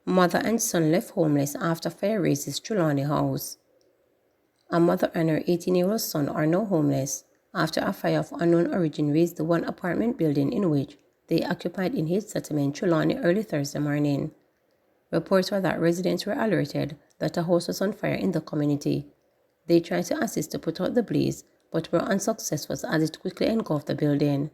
Mother and son left homeless after fire raises Trelawney house. A mother and her 18-year-old son are now homeless after a fire of unknown origin razed the one apartment building in which they occupied in Hayes Settlement, Trelawney, early Thursday morning. Reports were that residents were alerted that a house was on fire in the community. They tried to assist to put out the blaze, but were unsuccessful as it quickly engulfed the building.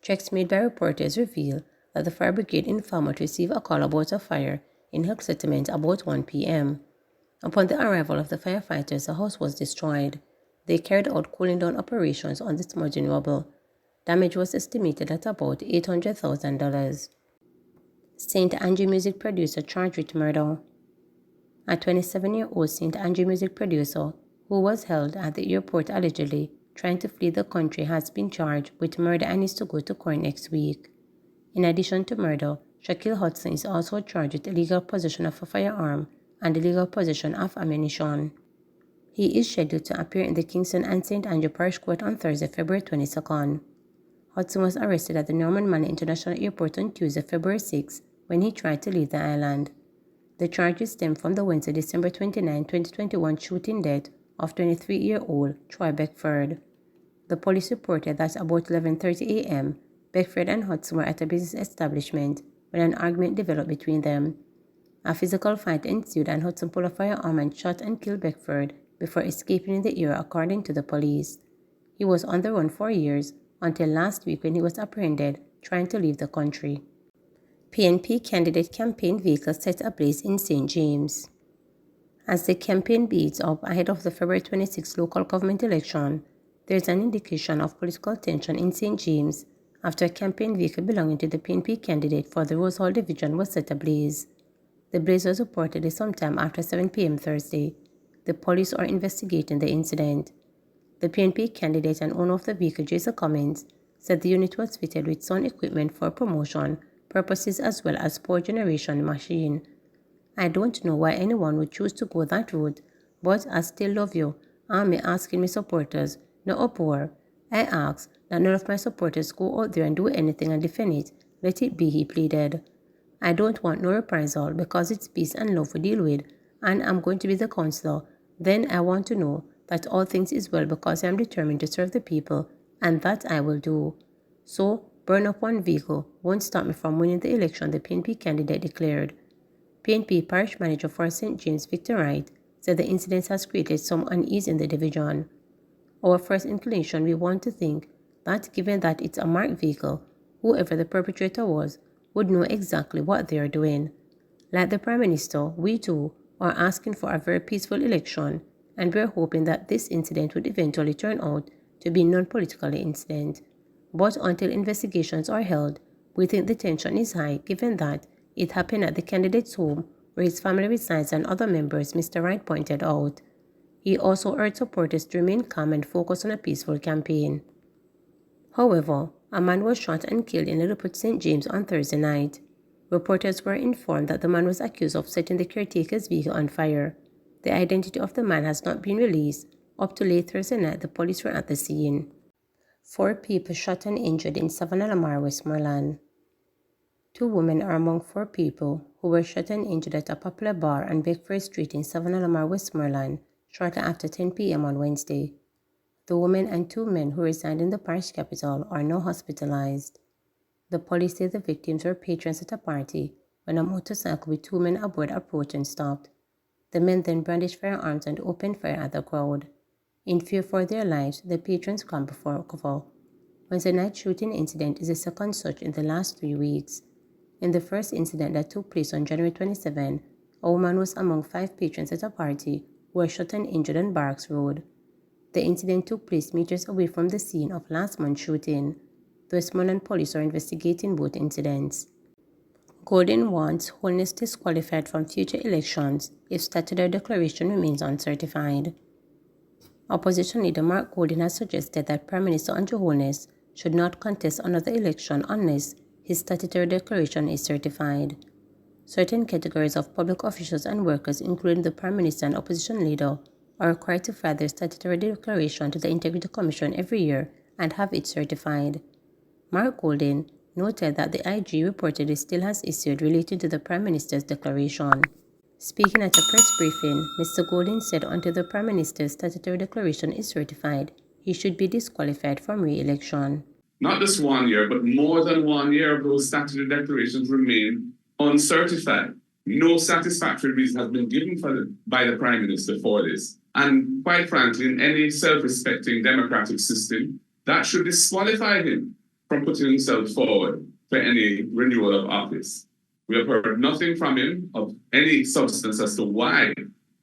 Checks made by reporters reveal that the fire brigade informant received a call about a fire in Hill Settlement about 1 p.m. Upon the arrival of the firefighters, the house was destroyed. They carried out cooling down operations on the smudging rubble. Damage was estimated at about $800,000. St. Andrew music producer charged with murder. A 27-year-old St. Andrew music producer who was held at the airport allegedly trying to flee the country has been charged with murder and is to go to court next week. In addition to murder, Shaquille Hudson is also charged with illegal possession of a firearm and illegal possession of ammunition. He is scheduled to appear in the Kingston and St. Andrew Parish Court on Thursday, February 22nd. Hudson was arrested at the Norman Manley International Airport on Tuesday, February 6, when he tried to leave the island. The charges stem from the Wednesday, December 29, 2021 shooting death of 23-year-old Troy Beckford. The police reported that about 11:30 a.m., Beckford and Hudson were at a business establishment when an argument developed between them. A physical fight ensued and Hudson pulled a firearm and shot and killed Beckford before escaping in the air, according to the police. He was on the run for years until last week when he was apprehended trying to leave the country. PNP candidate campaign vehicle set ablaze in St. James. As the campaign beats up ahead of the February 26 local government election, there is an indication of political tension in St. James after a campaign vehicle belonging to the PNP candidate for the Rose Hall division was set ablaze. The blaze was reportedly sometime after 7 p.m. Thursday. The police are investigating the incident. The PNP candidate and owner of the vehicle, Jason Cummins, said the unit was fitted with sound equipment for promotion purposes as well as power generation machine. I don't know why anyone would choose to go that route, but I still love you. I'm asking my supporters, no uproar. I ask that none of my supporters go out there and do anything and defend it. Let it be, he pleaded. I don't want no reprisal because it's peace and love we deal with, and I'm going to be the counselor. Then I want to know that all things is well because I am determined to serve the people, and that I will do. So, burn up one vehicle won't stop me from winning the election, the PNP candidate declared. PNP Parish Manager for St. James, Victor Wright, said the incident has created some unease in the division. Our first inclination, we want to think that given that it's a marked vehicle, whoever the perpetrator was would know exactly what they are doing. Like the Prime Minister, we too are asking for a very peaceful election, and we're hoping that this incident would eventually turn out to be a non-political incident. But until investigations are held, we think the tension is high given that it happened at the candidate's home where his family resides and other members, Mr. Wright pointed out. He also urged supporters to remain calm and focus on a peaceful campaign. However, a man was shot and killed in Littleport, St. James on Thursday night. Reporters were informed that the man was accused of setting the caretaker's vehicle on fire. The identity of the man has not been released. Up to late Thursday night, the police were at the scene. 4 people shot and injured in Savannah Lamar, Westmoreland. 2 women are among 4 people who were shot and injured at a popular bar on Beckford Street in Savannah Lamar, Westmoreland, shortly after 10 p.m. on Wednesday. The woman and 2 men who reside in the parish capital are now hospitalized. The police say the victims were patrons at a party when a motorcycle with 2 men aboard approached and stopped. The men then brandished firearms and opened fire at the crowd. In fear for their lives, the patrons ran for cover. Wednesday night shooting incident is the second such in the last 3 weeks. In the first incident that took place on January 27, a woman was among 5 patrons at a party who were shot and injured on Barracks Road. The incident took place meters away from the scene of last month's shooting. The Westmoreland police are investigating both incidents. Golden wants Holness disqualified from future elections if statutory declaration remains uncertified. Opposition leader Mark Golden has suggested that Prime Minister Andrew Holness should not contest another election unless his statutory declaration is certified. Certain categories of public officials and workers, including the Prime Minister and opposition leader, are required to file their statutory declaration to the Integrity Commission every year and have it certified. Mark Golden noted that the IG reportedly still has issues relating to the Prime Minister's declaration. Speaking at a press briefing, Mr. Golden said until the Prime Minister's statutory declaration is certified, he should be disqualified from re-election. Not just 1 year, but more than 1 year of those statutory declarations remain uncertified. No satisfactory reason has been given by the Prime Minister for this. And quite frankly, in any self-respecting democratic system, that should disqualify him from putting himself forward for any renewal of office. We have heard nothing from him of any substance as to why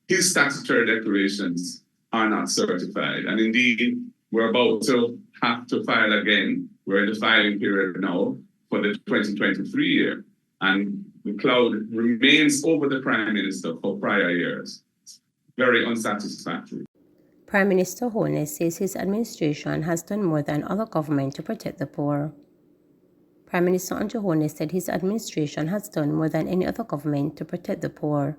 his statutory declarations are not certified. And indeed, we're about to have to file again. We're in the filing period now for the 2023 year. And the cloud remains over the Prime Minister for prior years. Very unsatisfactory. Prime Minister Holness says his administration has done more than other governments to protect the poor. Prime Minister Andrew Holness said his administration has done more than any other government to protect the poor.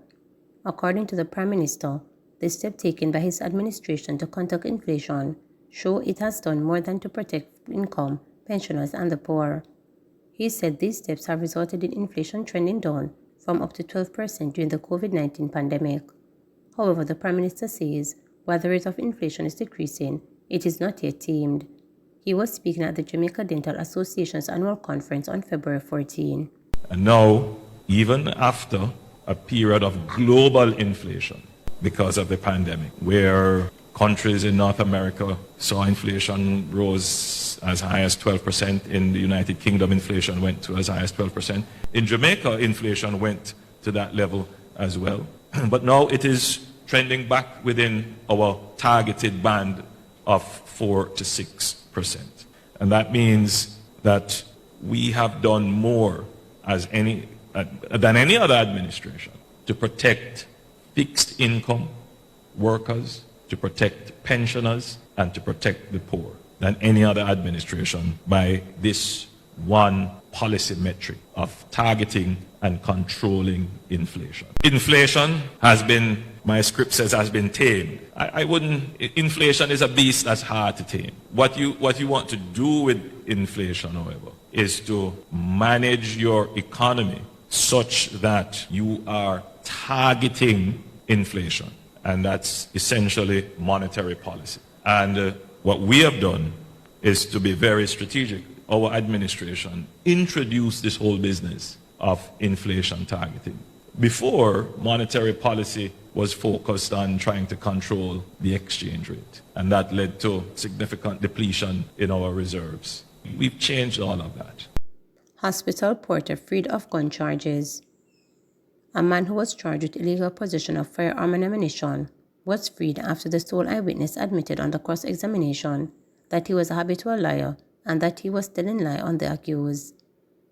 According to the Prime Minister, the steps taken by his administration to combat inflation show it has done more than to protect income, pensioners, and the poor. He said these steps have resulted in inflation trending down from up to 12% during the COVID-19 pandemic. However, the Prime Minister says while the rate of inflation is decreasing, it is not yet tamed. He was speaking at the Jamaica Dental Association's annual conference on February 14. And now, even after a period of global inflation because of the pandemic, where countries in North America saw inflation rose as high as 12%, in the United Kingdom inflation went to as high as 12%. In Jamaica, inflation went to that level as well. But now it is trending back within our targeted band of 4 to 6%. And that means that we have done more than any other administration to protect fixed income workers, to protect pensioners, and to protect the poor than any other administration by this one policy metric of targeting and controlling inflation. Inflation has been, my script says, has been tamed. Inflation is a beast that's hard to tame. What you want to do with inflation, however, is to manage your economy such that you are targeting inflation. And that's essentially monetary policy. And what we have done is to be very strategic. Our administration introduced this whole business of inflation targeting. Before, monetary policy was focused on trying to control the exchange rate, and that led to significant depletion in our reserves. We've changed all of that. Hospital porter freed of gun charges. A man who was charged with illegal possession of firearm and ammunition was freed after the sole eyewitness admitted under cross-examination that he was a habitual liar and that he was telling lie on the accused.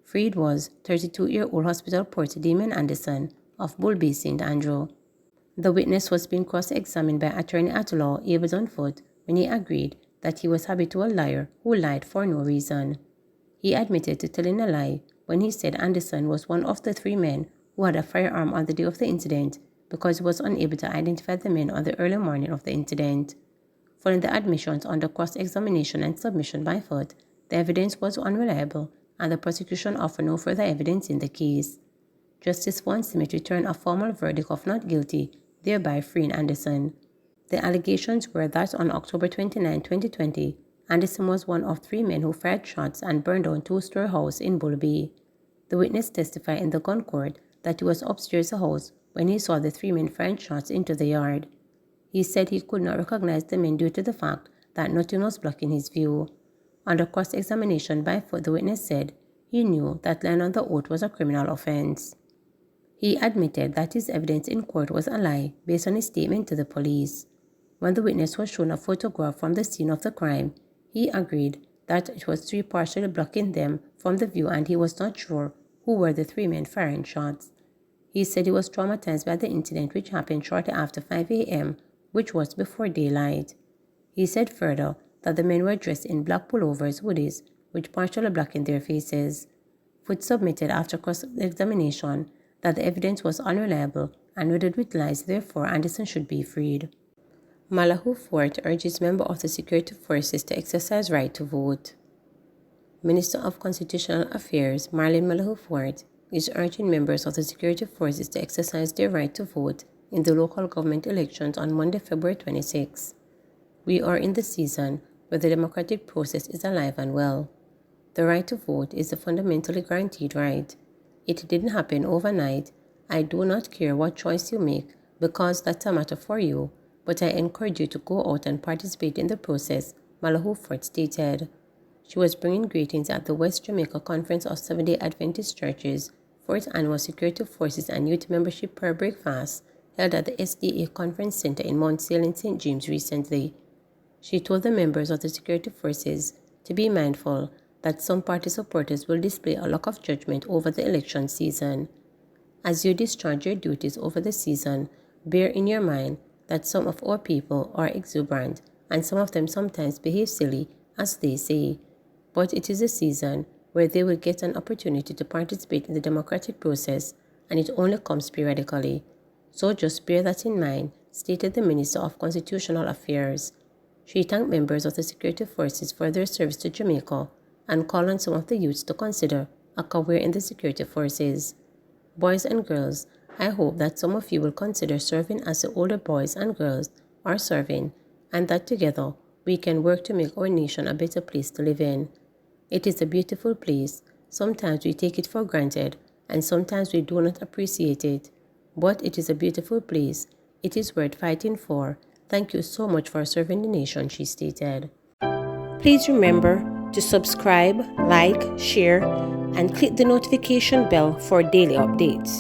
Freed was 32-year-old hospital porter Damien Anderson of Bull Bay, St. Andrew. The witness was being cross-examined by attorney at law Ablaze on foot when he agreed that he was a habitual liar who lied for no reason. He admitted to telling a lie when he said Anderson was one of the 3 men who had a firearm on the day of the incident because he was unable to identify the men on the early morning of the incident. Following the admissions under cross-examination and submission by Foot, the evidence was unreliable and the prosecution offered no further evidence in the case. Justice Von Smith returned a formal verdict of not guilty, thereby freeing Anderson. The allegations were that on October 29, 2020, Anderson was one of 3 men who fired shots and burned down 2-story house in Bull Bay. The witness testified in the gun court that he was upstairs the house when he saw the 3 men firing shots into the yard. He said he could not recognize the men due to the fact that nothing was blocking his view. Under cross-examination by Foot, the witness said he knew that lying on the oath was a criminal offense. He admitted that his evidence in court was a lie based on his statement to the police. When the witness was shown a photograph from the scene of the crime, he agreed that it was 3 partially blocking them from the view and he was not sure who were the 3 men firing shots. He said he was traumatized by the incident which happened shortly after 5 a.m., which was before daylight. He said further that the men were dressed in black pullovers, hoodies, which partially blocking their faces. Foot submitted after cross-examination that the evidence was unreliable and riddled with lies, therefore Anderson should be freed. Malahoo Fort urges members of the security forces to exercise right to vote. Minister of Constitutional Affairs Marland Malahoo Fort is urging members of the security forces to exercise their right to vote in the local government elections on Monday, February 26. We are in the season where the democratic process is alive and well. The right to vote is a fundamentally guaranteed right. It didn't happen overnight. I do not care what choice you make because that's a matter for you, but I encourage you to go out and participate in the process, Malahoo Fort stated. She was bringing greetings at the West Jamaica Conference of Seventh-day Adventist Churches for its annual Security Forces and Youth Membership Prayer Breakfast held at the SDA Conference Center in Mount Seal in St. James recently. She told the members of the security forces to be mindful that some party supporters will display a lack of judgment over the election season. As you discharge your duties over the season, bear in your mind that some of our people are exuberant and some of them sometimes behave silly, as they say. But it is a season where they will get an opportunity to participate in the democratic process, and it only comes periodically. So just bear that in mind, stated the Minister of Constitutional Affairs. She thanked members of the security forces for their service to Jamaica and called on some of the youths to consider a career in the security forces. Boys and girls, I hope that some of you will consider serving as the older boys and girls are serving, and that together we can work to make our nation a better place to live in. It is a beautiful place. Sometimes we take it for granted, and sometimes we do not appreciate it. But it is a beautiful place. It is worth fighting for. Thank you so much for serving the nation, she stated. Please remember to subscribe, like, share, and click the notification bell for daily updates.